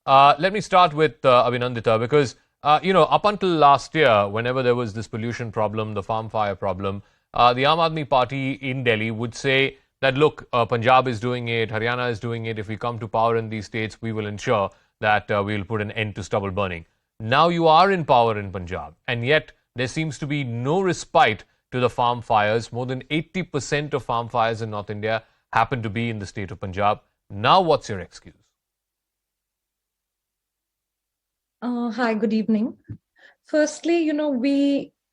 Let me start with Abhinandita because, up until last year, whenever there was this pollution problem, the farm fire problem, the Aam Aadmi Party in Delhi would say that, look, Punjab is doing it, Haryana is doing it. If we come to power in these states, we will ensure that we will put an end to stubble burning. Now you are in power in Punjab, and yet there seems to be no respite to the farm fires. More than 80% of farm fires in North India happen to be in the state of Punjab. Now, what's your excuse? Hi, good evening. Firstly,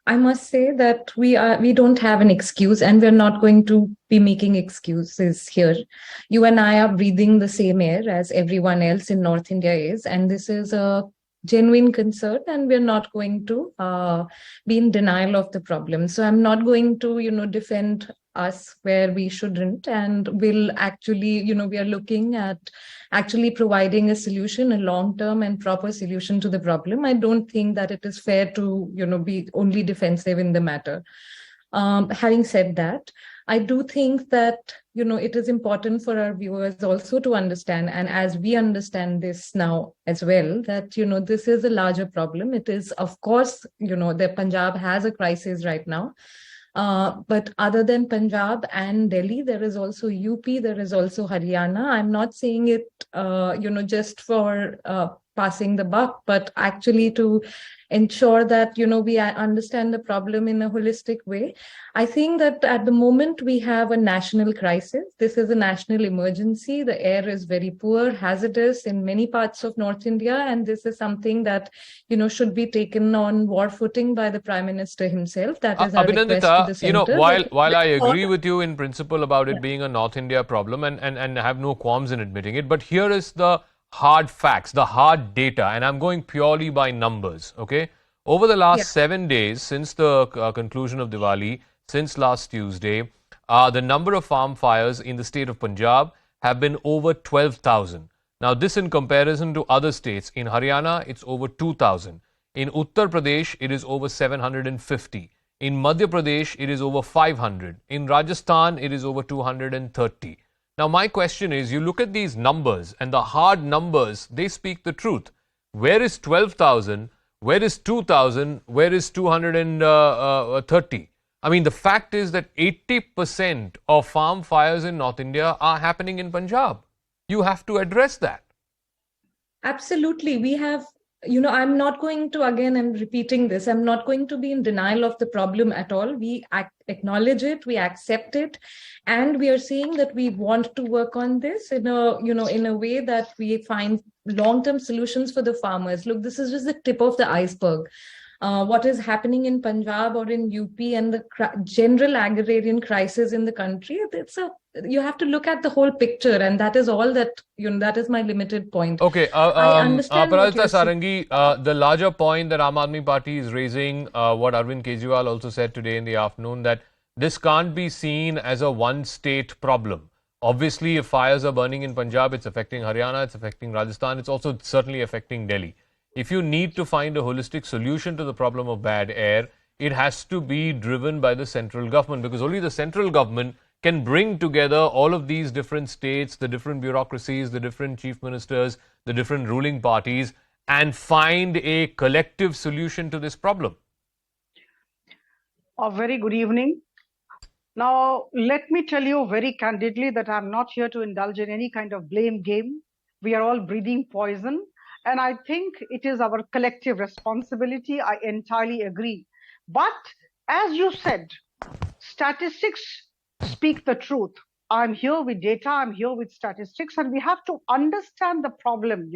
I must say that we don't have an excuse, and we're not going to be making excuses here. You and I are breathing the same air as everyone else in North India is, and this is a genuine concern, and we're not going to be in denial of the problem. So I'm not going to, defend us where we shouldn't, and we'll actually, we are looking at actually providing a solution, a long-term and proper solution to the problem. I don't think that it is fair to, be only defensive in the matter. Having said that, I do think that, it is important for our viewers also to understand, and as we understand this now as well, that, this is a larger problem. It is, of course, the Punjab has a crisis right now. But other than Punjab and Delhi, there is also UP, there is also Haryana. I'm not saying it, just for passing the buck, but actually to ensure that, we understand the problem in a holistic way. I think that at the moment we have a national crisis. This is a national emergency. The air is very poor, hazardous in many parts of North India. And this is something that, should be taken on war footing by the Prime Minister himself. That is our request to the center. While I agree with you in principle about it being a North India problem and have no qualms in admitting it, but here is the hard facts, the hard data, and I'm going purely by numbers, okay? Over the last 7 days, since the conclusion of Diwali, since last Tuesday, the number of farm fires in the state of Punjab have been over 12,000. Now, this in comparison to other states. In Haryana, it's over 2,000. In Uttar Pradesh, it is over 750. In Madhya Pradesh, it is over 500. In Rajasthan, it is over 230. Now, my question is, you look at these numbers and the hard numbers, they speak the truth. Where is 12,000? Where is 2,000? Where is 230? I mean, the fact is that 80% of farm fires in North India are happening in Punjab. You have to address that. Absolutely. We have, I'm not going to, again, I'm repeating this, I'm not going to be in denial of the problem at all. We acknowledge it, we accept it, and we are saying that we want to work on this in a way that we find long-term solutions for the farmers. Look, this is just the tip of the iceberg. What is happening in Punjab or in UP and the general agrarian crisis in the country, you have to look at the whole picture, and that is all that, that is my limited point. Okay, Aprajita, Sarangi, the larger point that Aam Aadmi Party is raising, what Arvind Kejriwal also said today in the afternoon, that this can't be seen as a one-state problem. Obviously, if fires are burning in Punjab, it's affecting Haryana, it's affecting Rajasthan, it's also certainly affecting Delhi. If you need to find a holistic solution to the problem of bad air, it has to be driven by the central government, because only the central government can bring together all of these different states, the different bureaucracies, the different chief ministers, the different ruling parties, and find a collective solution to this problem. A very good evening. Now, let me tell you very candidly that I'm not here to indulge in any kind of blame game. We are all breathing poison. And I think it is our collective responsibility. I entirely agree. But as you said, statistics speak the truth. I'm here with data, I'm here with statistics, and we have to understand the problem,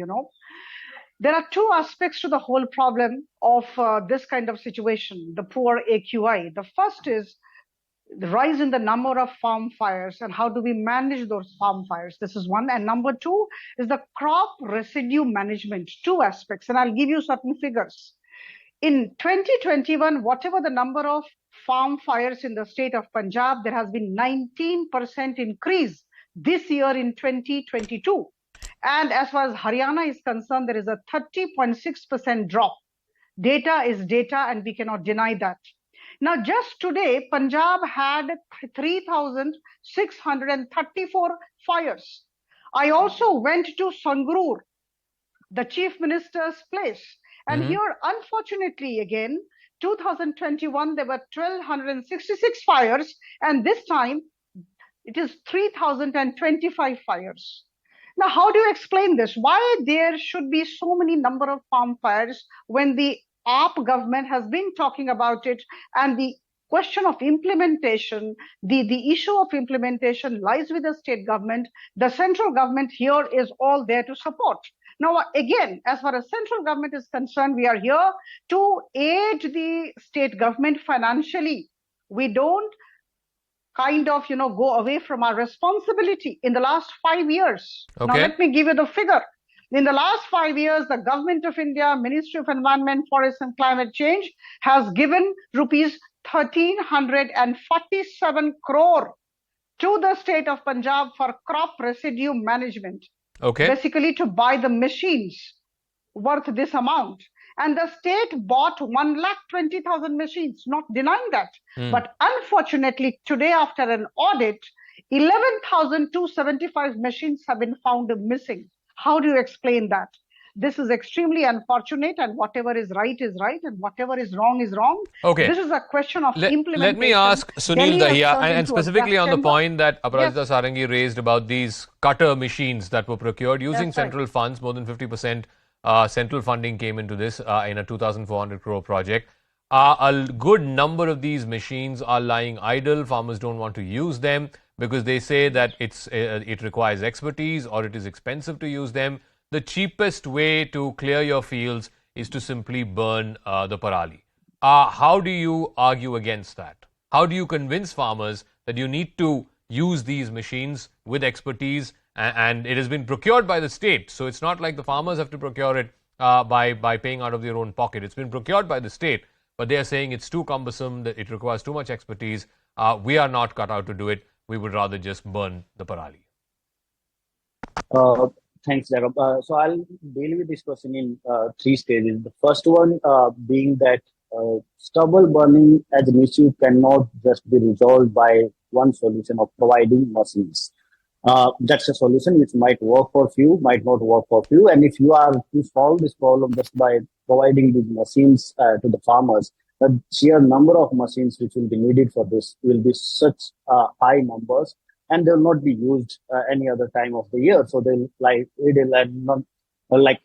There are two aspects to the whole problem of this kind of situation, the poor AQI. The first is the rise in the number of farm fires and how do we manage those farm fires. This is one. And number two is the crop residue management, two aspects. And I'll give you certain figures. In 2021, whatever the number of farm fires in the state of Punjab, there has been 19% increase this year in 2022. And as far as Haryana is concerned, there is a 30.6% drop. Data is data, and we cannot deny that. Now, just today, Punjab had 3,634 fires. I also went to Sangrur the chief minister's place. And here, unfortunately, again, 2021, there were 1,266 fires, and this time it is 3,025 fires. Now, how do you explain this? Why there should be so many number of farm fires when the AAP government has been talking about it, and the question of implementation, the issue of implementation lies with the state government. The central government here is all there to support. Now, again, as far as central government is concerned, we are here to aid the state government financially. We don't kind of, go away from our responsibility in the last 5 years. Okay. Now, let me give you the figure. In the last 5 years, the Government of India, Ministry of Environment, Forest and Climate Change has given rupees 1,347 crore to the state of Punjab for crop residue management. Okay. Basically to buy the machines worth this amount. And the state bought 1,20,000 machines, not denying that. But unfortunately, today after an audit, 11,275 machines have been found missing. How do you explain that? This is extremely unfortunate, and whatever is right, and whatever is wrong. Okay. This is a question of implementation. Let me ask Sunil Dahiya, and specifically on the chamber. point that Aprajita Sarangi raised about these cutter machines that were procured using That's central funds. More than 50% central funding came into this in a 2,400 crore project. A good number of these machines are lying idle. Farmers don't want to use them because they say that it requires expertise or it is expensive to use them. The cheapest way to clear your fields is to simply burn the parali. How do you argue against that? How do you convince farmers that you need to use these machines with expertise, and it has been procured by the state, so it's not like the farmers have to procure it by paying out of their own pocket. It's been procured by the state, but they are saying it's too cumbersome, that it requires too much expertise. We are not cut out to do it. We would rather just burn the parali. Thanks, Jacob. So I'll deal with this question in 3 stages. The first one being that stubble burning as an issue cannot just be resolved by one solution of providing machines. That's a solution which might work for few, might not work for few. And if you are to solve this problem just by providing these machines to the farmers, the sheer number of machines which will be needed for this will be such high numbers, and they'll not be used any other time of the year. So they'll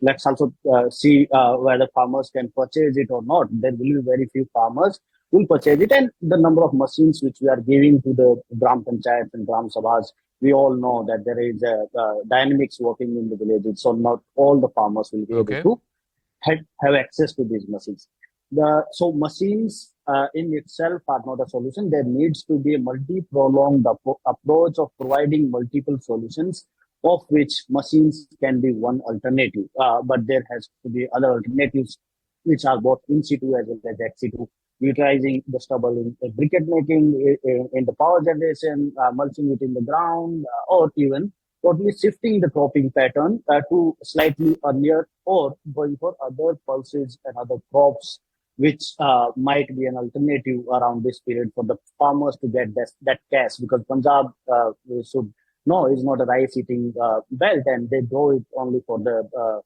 let's also see whether farmers can purchase it or not. There will be very few farmers who will purchase it, and the number of machines which we are giving to the Gram Panchayats and Gram Sabhas, we all know that there is dynamics working in the villages, so not all the farmers will be able to have access to these machines. So machines in itself are not a solution. There needs to be a multi-pronged approach of providing multiple solutions, of which machines can be one alternative. But there has to be other alternatives which are both in situ as well as ex situ, utilizing the stubble in briquette making, in the power generation, mulching it in the ground, or even totally shifting the cropping pattern to slightly earlier, or going for other pulses and other crops, which might be an alternative around this period for the farmers to get that cash, because Punjab, we should know, is not a rice eating belt, and they grow it only for the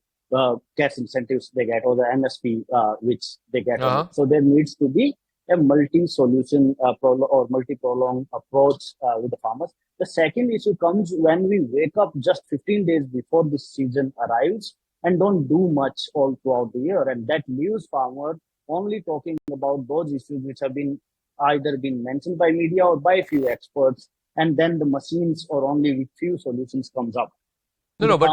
cash incentives they get, or the MSP which they get. So there needs to be a multi-solution or multi-pronged approach with the farmers. The second issue comes when we wake up just 15 days before this season arrives and don't do much all throughout the year, and that leaves farmer only talking about those issues which have been either been mentioned by media or by few experts, and then the machines or only with few solutions comes up. No, but